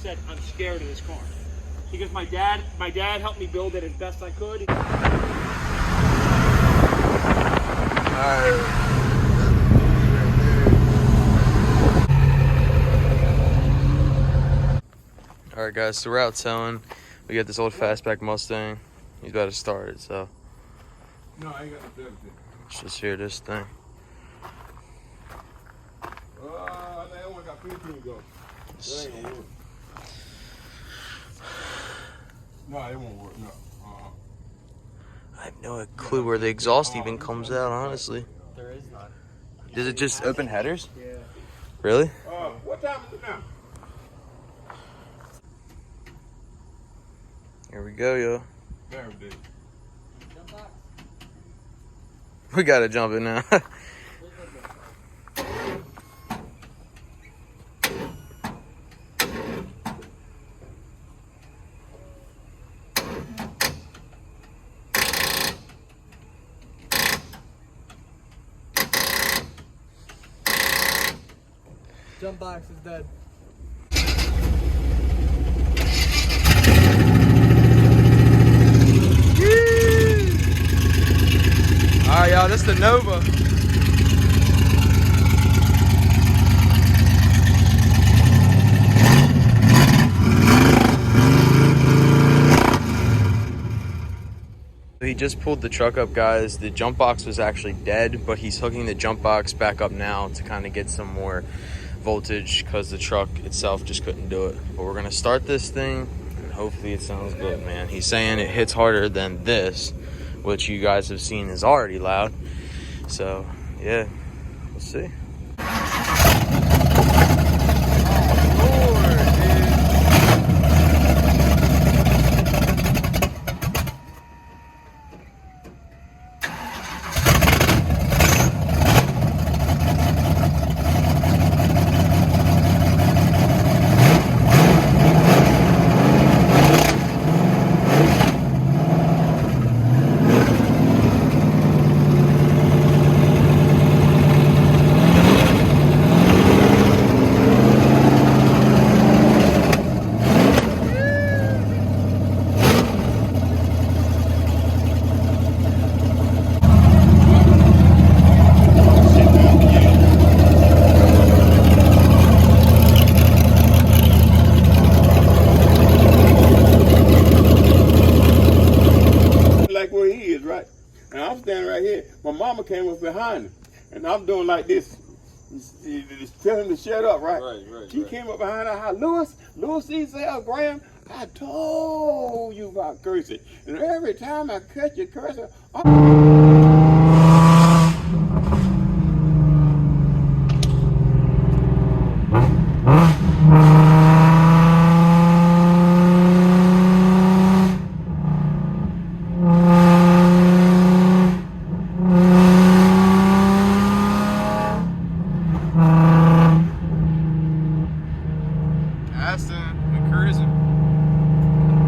said, I'm scared of this car. Because my dad helped me build it as best I could. Alright guys, so we're out selling. We got this old fastback Mustang. He's about to start it, so. No, I ain't got the everything. Let's just hear this thing. That one got 15 go. That ain't gonna work. No, it won't work, no. I have no clue where the exhaust even comes out, honestly. There is none. Does it just open headers? Yeah. Really? What time is it now? Here we go, yo. There it is. We gotta jump in now. Jump box is dead. Alright, y'all, this is the Nova. He just pulled the truck up, guys. The jump box was actually dead, but he's hooking the jump box back up now to kind of get some more voltage because the truck itself just couldn't do it. But we're gonna start this thing and hopefully it sounds good, man. He's saying it hits harder than this, which you guys have seen is already loud. So yeah, we'll see. And I'm standing right here. My mama came up behind him, and I'm doing like this, just tell him to shut up, right? She came up behind her, Louis E.L. Graham, I told you about cursing. And every time I cut your cursor,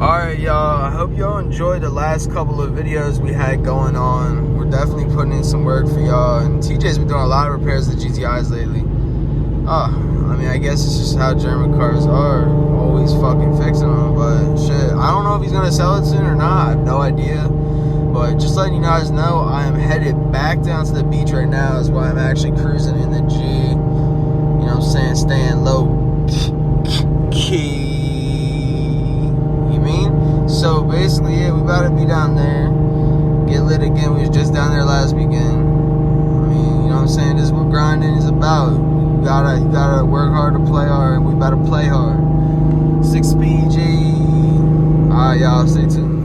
Alright, y'all, I hope y'all enjoyed the last couple of videos we had going on. We're definitely putting in some work for y'all, and TJ's been doing a lot of repairs to GTIs lately. I mean, I guess it's just how German cars are, always fucking fixing them, but shit, I don't know if he's gonna sell it soon or not, I have no idea. But just letting you guys know, I am headed back down to the beach right now, is why I'm actually cruising in the G. You know what I'm saying, staying low key. So basically, yeah, we about to be down there, get lit again. We was just down there last weekend. I mean, you know what I'm saying? This is what grinding is about. You gotta work hard to play hard, and we about to play hard. 6-speed G. Alright, y'all, stay tuned.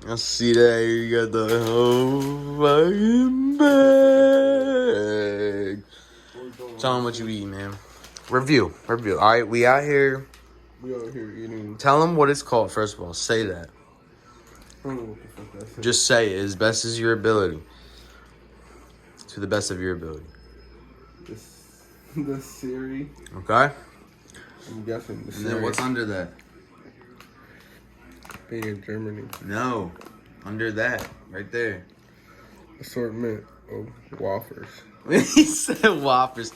I see that you got the whole fucking bag. Tell them what you eat, man. Review. All right, we out here. We out here eating. Tell them what it's called, first of all. Say that. I don't know what the fuck that says. Just say it as best as your ability. To the best of your ability. The Siri. Okay? I'm guessing the And Siri. then what's under that? Being in Germany. No. Under that. Right there. Assortment of waffers. He said whoppers.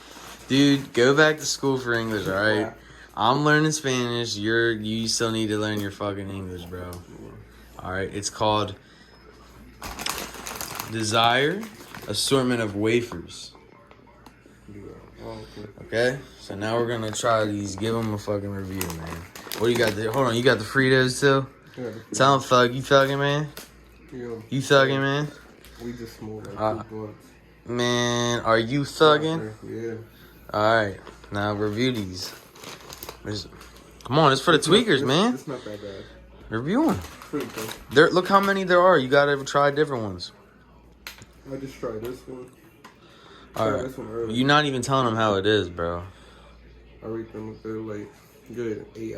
Dude, go back to school for English, alright? I'm learning Spanish. You still need to learn your fucking English, bro. Alright, it's called Desire Assortment of Wafers. Okay? So now we're gonna try these. Give them a fucking review, man. What do you got there? Hold on, you got the Fritos too? Yeah, Tell them thug. You thugging, man? yeah. You thugging, man? We just smoked like 2 blunts. Man, are you thugging? Yeah. Alright, now review these. Come on, it's for the tweakers, man. It's not that bad. Review them. Pretty good. Look how many there are. You gotta try different ones. I just tried this one. Alright. This one earlier. You're not even telling them how it is, bro. I rate them they're like good 8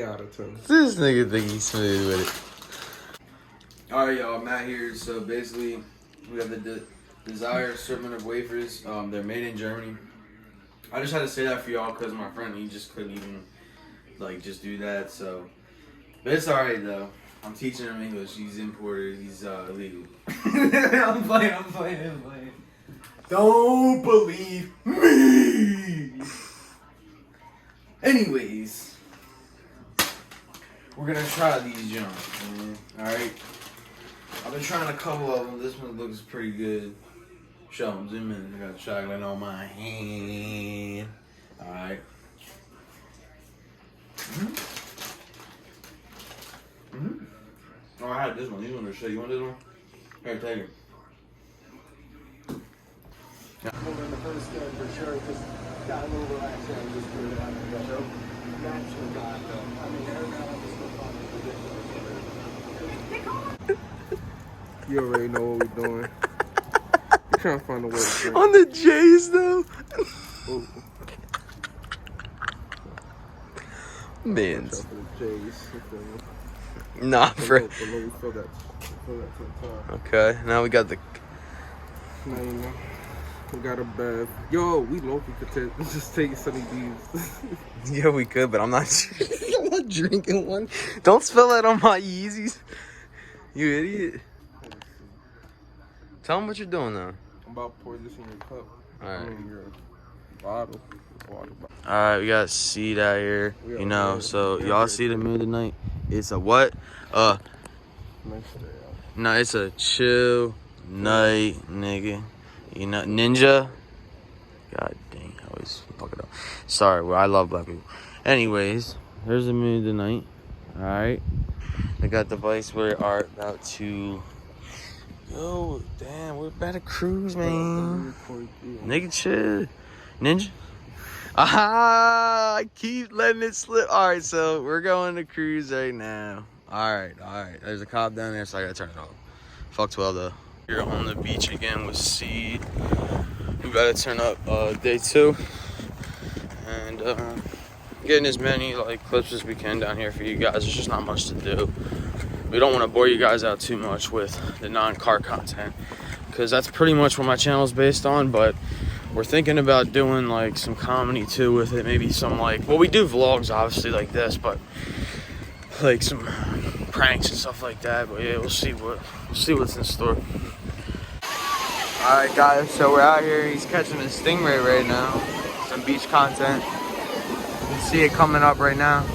out of 10. This nigga think he's smooth with it. Alright, y'all. I'm out here. So basically, we have the Desire Assortment of Wafers. They're made in Germany. I just had to say that for y'all because my friend, he just couldn't even, like, just do that. So, but it's alright, though. I'm teaching him English. He's imported. He's illegal. I'm playing. Don't believe me. Anyways, we're gonna try these jumps, man. Alright? I've been trying a couple of them. This one looks pretty good. Show them, zoom in. I got chocolate on my hand. Alright. Oh, I had this one. These ones are shit. You want this one? Here, take it. In the first game for sure, just got a little relaxed and just threw it out of the show. Natural guy, though. I mean, Arizona was so ridiculous. You already know what we're doing. We're trying to find a way to drink. On the J's, though. Ooh. Man. Watch out for the J's. Nah, bro. We feel that to the top. Okay, now we got the. Now you know. We got a bed. Yo, we local could just take some of these. Yeah, we could, but I'm not. I'm not drinking one. Don't spill that on my Yeezys. You idiot. Tell them what you're doing now. I'm about to pour this in your cup. Alright. I mean, your bottle. Water bottle. Alright, we got a seat out here. You know, so y'all see the mood tonight? It's a what? Nice day out. No, it's a chill night, nigga. You know, Ninja. God dang, I always fuck it up. Sorry, well, I love black people. Anyways, here's the mood tonight. Alright. I got the bikes. We are about to. Yo, damn, we're about to cruise, man. Nigga, chill. Ninja. Ah, I keep letting it slip. Alright, so we're going to cruise right now. Alright. There's a cop down there, so I gotta turn it off. Fuck 12 though. We're on the beach again with Seed. We gotta turn up day 2. And getting as many like clips as we can down here for you guys. There's just not much to do. We don't want to bore you guys out too much with the non-car content, because that's pretty much what my channel is based on. But we're thinking about doing like some comedy too with it. Maybe some like, well, we do vlogs obviously like this, but like some pranks and stuff like that. But yeah, we'll see what's in store. Alright guys, so we're out here. He's catching a stingray right now. Some beach content. You can see it coming up right now.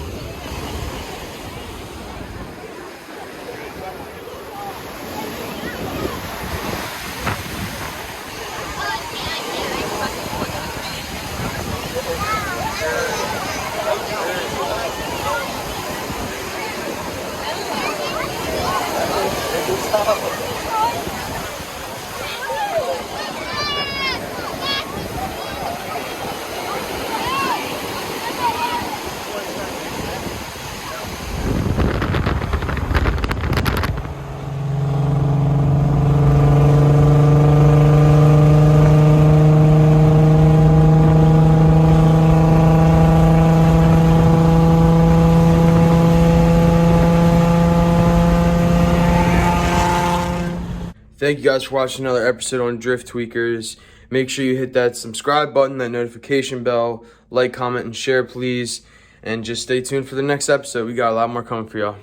Thank you guys for watching another episode on DriftTweakers. Make sure you hit that subscribe button, that notification bell, like, comment, and share, please. And just stay tuned for the next episode. We got a lot more coming for y'all.